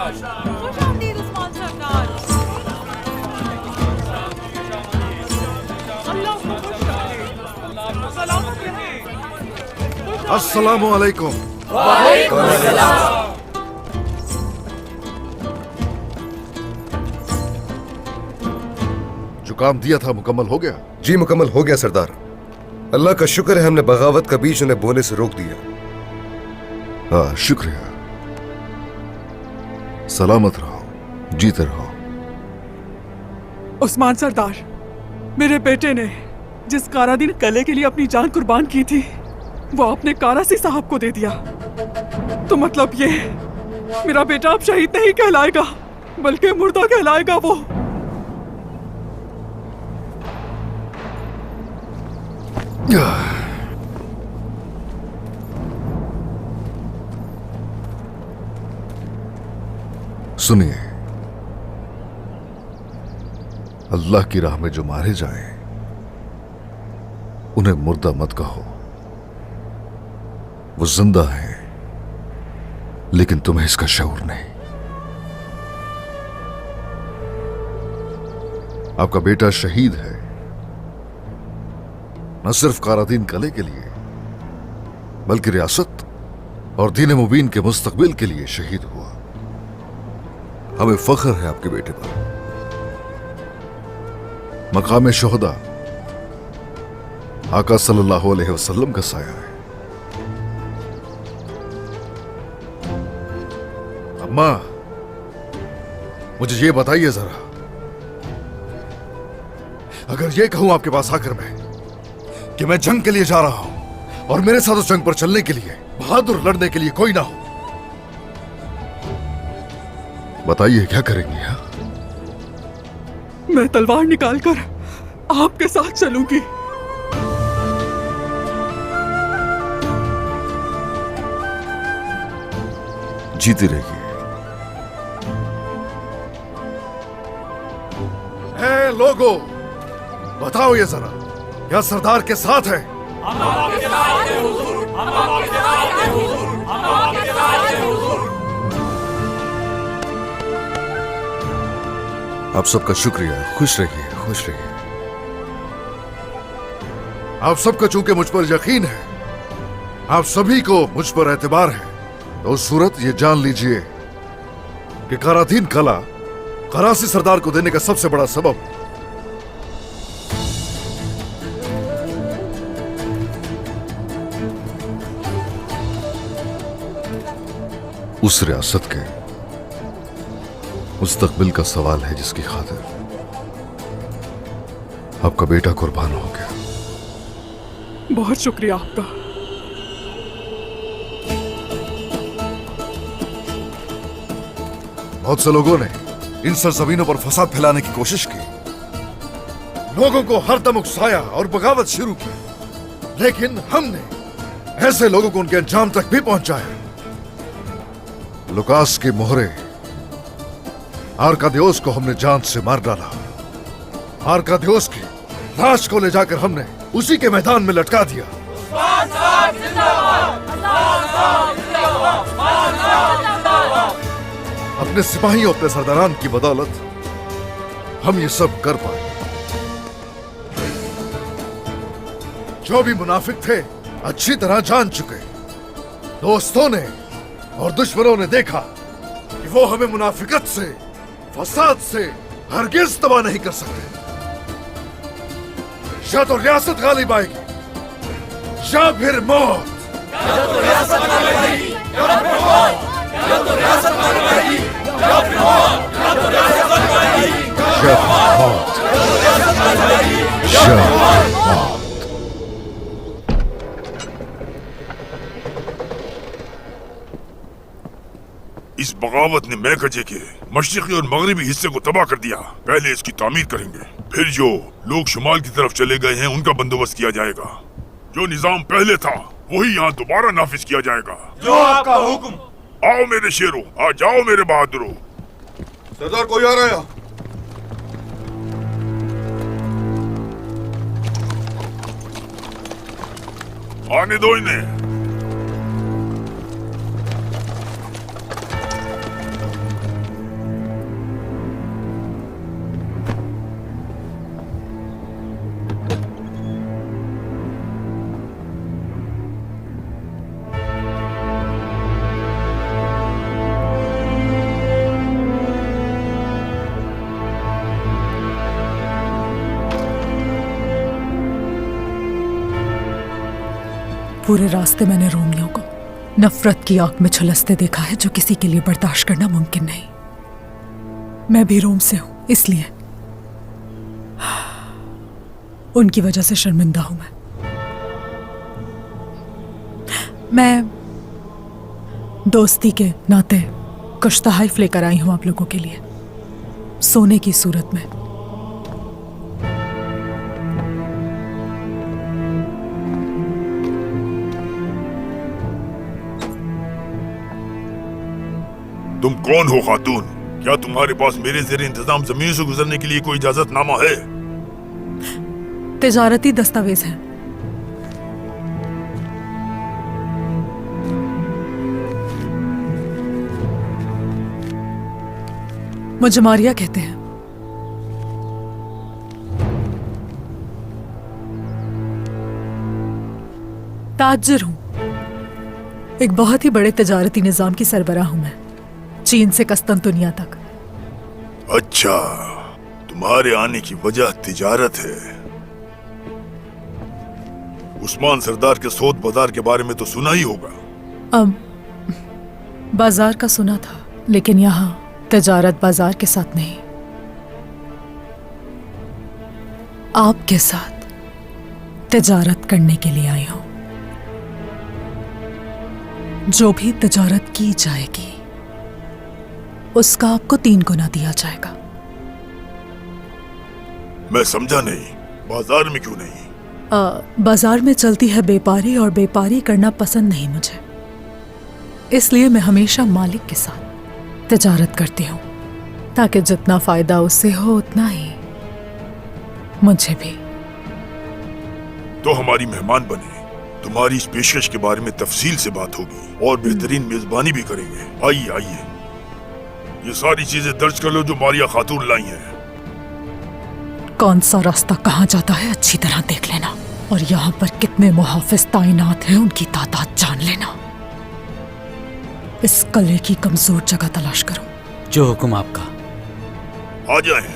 खुशामदीद उस्मान सरदार। अल्लाह को खुश रखे, सलामत रहे। अस्सलामु अलैकुम। वालेकुम अस्सलाम। जुकाम दिया था मुकम्मल हो गया? जी मुकम्मल हो गया सरदार। अल्लाह का शुक्र है हमने बगावत का बीज उन्हें बोने से रोक दिया। हाँ शुक्रिया। सलामत रहो, जीते रहो। उस्मान सरदार, मेरे बेटे ने जिस कारादीन कले के लिए अपनी जान कुर्बान की थी वो आपने कारासी साहब को दे दिया। तो मतलब ये मेरा बेटा अब शहीद नहीं कहलाएगा बल्कि मुर्दा कहलाएगा। वो सुनिए, अल्लाह की राह में जो मारे जाएं, उन्हें मुर्दा मत कहो। वो जिंदा है लेकिन तुम्हें इसका शऊर नहीं। आपका बेटा शहीद है, न सिर्फ कारादीन कले के लिए बल्कि रियासत और दीन मुबीन के मुस्तकबिल के लिए शहीद हुआ। हमें फख्र है आपके बेटे पर। मकाम शोहदा आका सल्लल्लाहु अलैहि वसल्लम का साया है। अम्मा, मुझे ये बताइए जरा, अगर ये कहूं आपके पास आकर मैं कि मैं जंग के लिए जा रहा हूं और मेरे साथ उस जंग पर चलने के लिए, बहादुर लड़ने के लिए कोई ना हो, बताइए क्या करेंगे? हाँ? मैं तलवार निकालकर आपके साथ चलूंगी। जीती रहिए। ए लोगो, बताओ ये जरा, क्या सरदार के साथ है? आप सबका शुक्रिया। खुश रहिए, खुश रहिए। आप सबका चूंकि मुझ पर यकीन है, आप सभी को मुझ पर एतबार है, तो उस सूरत ये जान लीजिए कि कारादीन कला करासी सरदार को देने का सबसे बड़ा सबब उस रियासत के मुस्तकबिल का सवाल है जिसकी खातिर आपका बेटा कुर्बान हो गया। बहुत शुक्रिया आपका। बहुत से लोगों ने इन सरजमीनों पर फसाद फैलाने की कोशिश की, लोगों को हर दम उकसाया और बगावत शुरू की, लेकिन हमने ऐसे लोगों को उनके अंजाम तक भी पहुंचाया। लुकास की मोहरे आर्कादियोस को हमने जान से मार डाला। आर्कादियोस की लाश को ले जाकर हमने उसी के मैदान में लटका दिया। अपने सिपाहियों, अपने सरदारान की बदौलत हम ये सब कर पाए। जो भी मुनाफिक थे अच्छी तरह जान चुके। दोस्तों ने और दुश्मनों ने देखा कि वो हमें मुनाफिकत से, फसाद से हरगिज तबाह नहीं कर सकते। या तो रियासत गालिब आएगी या फिर मौत। या तो रियासत गालिब आएगी या फिर मौत। या तो रियासत गालिब आएगी या फिर मौत। या तो रियासत गालिब आएगी या फिर मौत। या तो रियासत गालिब आएगी या फिर मौत। इस बगावत ने मैकजे के मशरिकी और मगरिबी हिस्से को तबाह कर दिया। पहले इसकी तामीर करेंगे, फिर जो लोग शुमाल की तरफ चले गए हैं उनका बंदोबस्त किया जाएगा। जो निजाम पहले था वही यहाँ दोबारा नाफिज किया जाएगा। जो आपका हुक्म। आओ मेरे शेरों, आ जाओ मेरे बहादुरों। सरदार कोई आ रहा है? आने दो इन्हें। पूरे रास्ते मैंने रोमियो को नफरत की आग में झुलसते देखा है, जो किसी के लिए बर्दाश्त करना मुमकिन नहीं। मैं भी रोम से हूं, इसलिए उनकी वजह से शर्मिंदा हूं मैं दोस्ती के नाते कुछ तोहफे लेकर आई हूं आप लोगों के लिए, सोने की सूरत में। तुम कौन हो खातून? क्या तुम्हारे पास मेरे ज़ेरे इंतजाम जमीन से गुजरने के लिए कोई इजाजतनामा है? तिजारती दस्तावेज है। मुझे मारिया कहते हैं। ताजिर हूं, एक बहुत ही बड़े तिजारती निजाम की सरबराह हूं मैं, चीन से कस्तंतुनिया तक। अच्छा, तुम्हारे आने की वजह तिजारत है। उस्मान सरदार के सौद बाजार के बारे में तो सुना ही होगा। बाजार का सुना था, लेकिन यहां तिजारत बाजार के साथ नहीं, आपके साथ तिजारत करने के लिए आई हूं। जो भी तिजारत की जाएगी उसका आपको 3 गुना दिया जाएगा। मैं समझा नहीं, बाजार में क्यों नहीं? बाजार में चलती है बेपारी, और बेपारी करना पसंद नहीं मुझे, इसलिए मैं हमेशा मालिक के साथ तिजारत करती हूँ, ताकि जितना फायदा उससे हो उतना ही मुझे भी। तो हमारी मेहमान बने, तुम्हारी इस पेशकश के बारे में तफसील से बात होगी और बेहतरीन मेजबानी भी करेंगे। आइए आइए, ये सारी चीजें दर्ज कर लो जो मारिया खातून लाई हैं। कौन सा रास्ता कहाँ जाता है अच्छी तरह देख लेना, और यहाँ पर कितने मुहाफिज तैनात हैं उनकी तादाद जान लेना। इस कले की कमजोर जगह तलाश करो। जो हुक्म आपका। आ जाएं।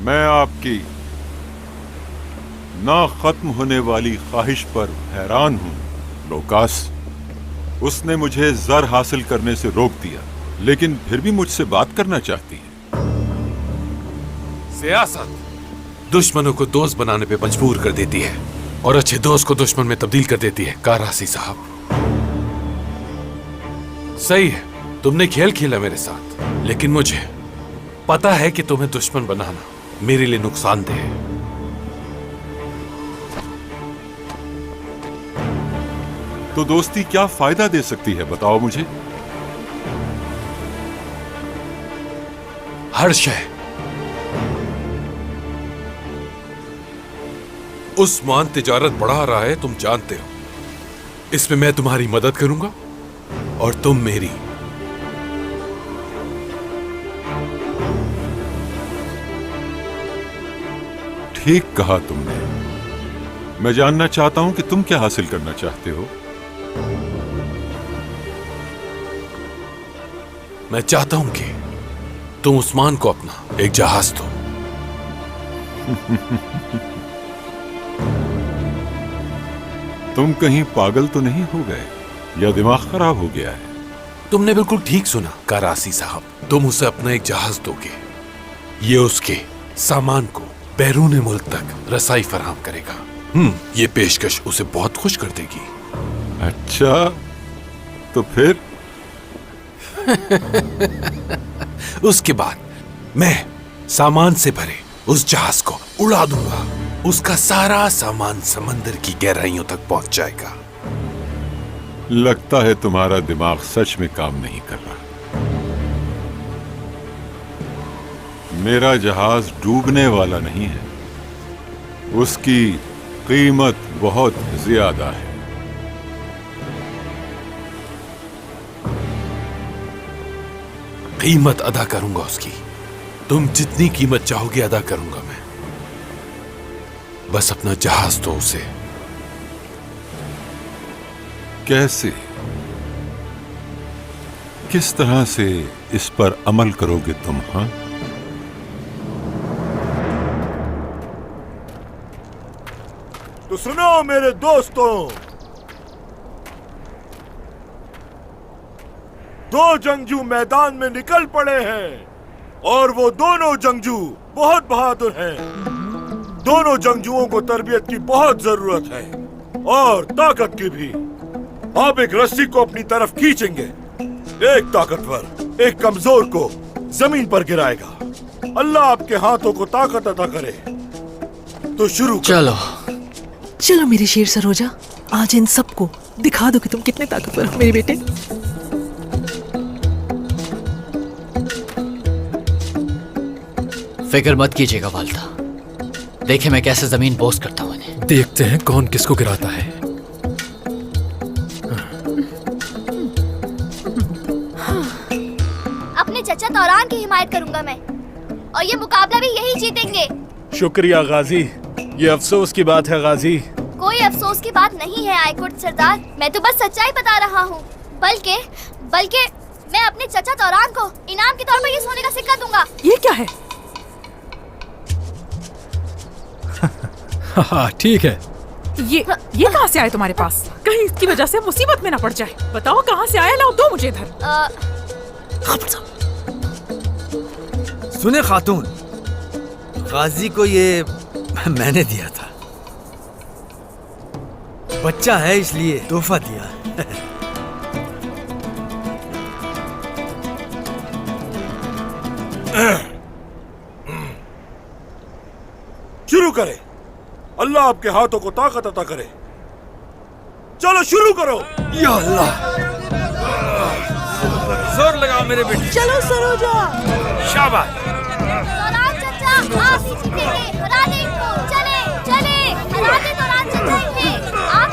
मैं आपकी ना खत्म होने वाली ख्वाहिश पर हैरान हूं, लोकास। उसने मुझे ज़र हासिल करने से रोक दिया, लेकिन फिर भी मुझसे बात करना चाहती है। सियासत दुश्मनों को दोस्त बनाने पे मजबूर कर देती है और अच्छे दोस्त को दुश्मन में तब्दील कर देती है। कारासी साहब, सही है, तुमने खेल खेला मेरे साथ, लेकिन मुझे पता है कि तुम्हें दुश्मन बनाना मेरे लिए नुकसानदेह है। तो दोस्ती क्या फायदा दे सकती है, बताओ मुझे। हर शय। उस्मान तिजारत बढ़ा रहा है, तुम जानते हो। इसमें मैं तुम्हारी मदद करूंगा और तुम मेरी। ठीक कहा तुमने। मैं जानना चाहता हूं कि तुम क्या हासिल करना चाहते हो। मैं चाहता हूं कि तुम उस्मान को अपना एक जहाज दो। तुम कहीं पागल तो नहीं हो गए या दिमाग खराब हो गया है? तुमने बिल्कुल ठीक सुना कारासी साहब, तुम उसे अपना एक जहाज दोगे। ये उसके सामान को बैरून मुल्क तक रसाई फराहम करेगा। ये पेशकश उसे बहुत खुश कर देगी। अच्छा, तो फिर? उसके बाद मैं सामान से भरे उस जहाज को उड़ा दूंगा। उसका सारा सामान समंदर की गहराइयों तक पहुंच जाएगा। लगता है तुम्हारा दिमाग सच में काम नहीं कर रहा। मेरा जहाज डूबने वाला नहीं है, उसकी कीमत बहुत ज्यादा है। कीमत अदा करूंगा उसकी। तुम जितनी कीमत चाहोगे अदा करूंगा मैं। बस अपना जहाज दो उसे। कैसे, किस तरह से इस पर अमल करोगे तुम? हाँ, तो सुनो मेरे दोस्तों, दो जंगजू मैदान में निकल पड़े हैं और वो दोनों जंगजू बहुत बहादुर हैं। दोनों जंगजुओं को तरबियत की बहुत जरूरत है और ताकत की भी। आप एक रस्सी को अपनी तरफ खींचेंगे, एक ताकतवर एक कमजोर को जमीन पर गिराएगा। अल्लाह आपके हाथों को ताकत अता करे। तो शुरू चलो चलो मेरे शेर सरोजा, आज इन सबको दिखा दो कि तुम कितने ताकतवर हो मेरे बेटे। फिक्र मत कीजिएगा वाल्दा, देखे मैं कैसे जमीन पोस्ट करता हूँ इन्हें। देखते हैं कौन किसको गिराता है। अपने चचा तौरान की हिमायत करूंगा मैं, और ये मुकाबला भी यही जीतेंगे। शुक्रिया गाजी, ये अफसोस की बात है गाजी। कोई अफसोस की बात नहीं है आईकुट सरदार, मैं तो बस सच्चाई बता रहा हूँ। बल्कि मैं अपने चचा तौरान को इनाम के तौर पर ये सोने का सिक्का दूंगा। ये क्या है? हाँ ठीक है। ये कहाँ से आए तुम्हारे पास? कहीं इसकी वजह से मुसीबत में ना पड़ जाए। बताओ कहाँ से आया, लाओ दो मुझे इधर। सुने खातून, गाजी को ये मैंने दिया था। बच्चा है इसलिए तोहफा दिया। शुरू करें। अल्लाह आपके हाथों को ताकत अता करे। चलो शुरू करो। या अल्लाह, जोर लगाओ मेरे बेटे। चलो सरोजा। शाबाश। तौरान चचा, आप ही जीतेंगे। हरा दे इनको। चले हरा दे तौरान चचा इन्हें। आप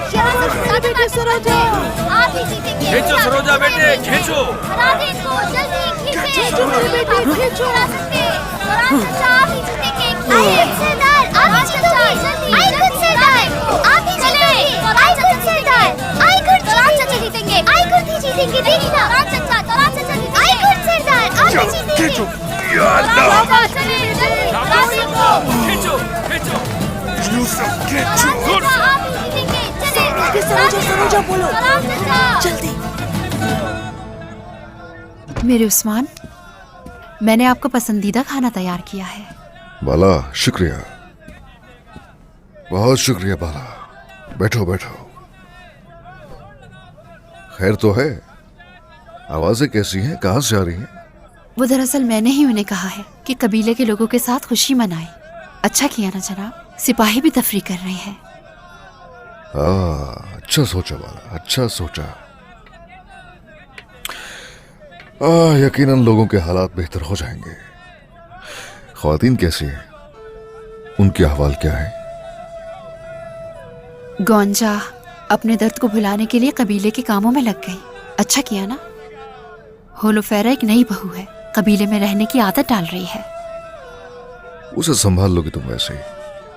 बेटे सरोजा, आप ही जीतेंगे। खींचो सरोजा बेटे, खींचो। हरा दे इनको, जल्दी खींचो मेरे बेटे, खींचो। तौरान चचा आप ही जीतेंगे। आईकुट सरदार, आप ही जीतेंगे। आईकुट सरदार, आप ही जीतेंगे। आईकुट सरदार, आईकुट तौरान चचा जीतेंगे। आईकुट ही जीतेंगे। देखिए ना, तौरान चचा जीतेंगे। आईकुट सरदार, आप ही जीतेंगे। खींचो। या अल्लाह, खींचो खींचो। यूसुफ खींचो। आप ही जीतेंगे। चले सरोजा बोलो जल्दी। मेरे उस्मान, मैंने आपका पसंदीदा खाना तैयार किया है। बाला, शुक्रिया, बहुत शुक्रिया बाला। बैठो बैठो। खैर तो है? आवाजें कैसी हैं, कहां से आ रही हैं? वो दरअसल मैंने ही उन्हें कहा है कि कबीले के लोगों के साथ खुशी मनाएं। अच्छा किया ना जनाब, सिपाही भी तफरी कर रहे हैं। अच्छा सोचा बाला, अच्छा सोचा। यकीनन लोगों के हालात बेहतर हो जाएंगे। ख्वातीन कैसी हैं? उनकी अहवाल क्या है? गौंजा अपने दर्द को भुलाने के लिए कबीले के कामों में लग गई। अच्छा किया ना। होलोफेरा एक नई बहू है, कबीले में रहने की आदत डाल रही है। उसे संभाल लोगी तुम वैसे ही।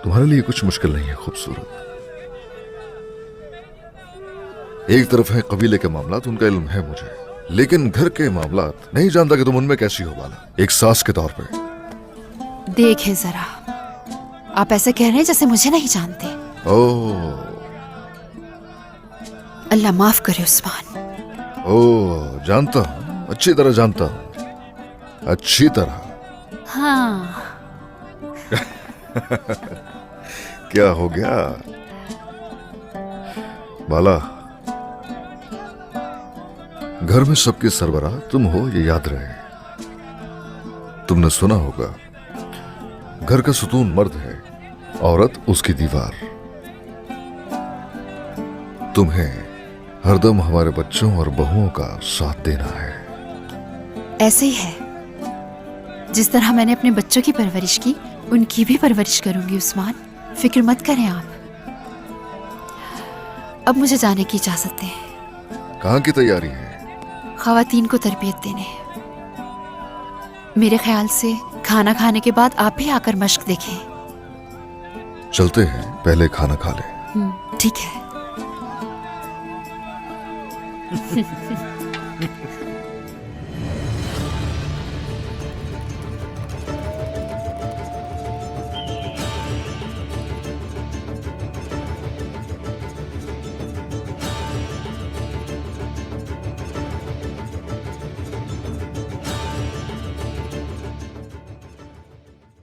तुम्हारे लिए कुछ मुश्किल नहीं है खूबसूरत। एक तरफ है कबीले के मामलात, उनका इल्म है मुझे, लेकिन घर के मामलात नहीं जानता कि तुम उनमें कैसी हो बाला, एक सास के तौर पे। देखे जरा, आप ऐसे कह रहे हैं जैसे मुझे नहीं जानते। ओह, अल्लाह माफ करे उस्मान। ओह, जानता हूं, अच्छी तरह जानता हूं, अच्छी तरह। हाँ। क्या हो गया बाला? घर में सबके सरबराह तुम हो, ये याद रहे। तुमने सुना होगा, घर का सुतून मर्द है, औरत उसकी दीवार। तुम्हें हरदम हमारे बच्चों और बहुओं का साथ देना है। ऐसे ही है, जिस तरह मैंने अपने बच्चों की परवरिश की, उनकी भी परवरिश करूंगी उस्मान। फिक्र मत करें आप। अब मुझे जाने की इजाजत दें। कहाँ की तैयारी है? ख्वातीन को तरबियत देने। मेरे ख्याल से खाना खाने के बाद आप भी आकर मश्क देखें। चलते हैं, पहले खाना खा ले। ठीक है।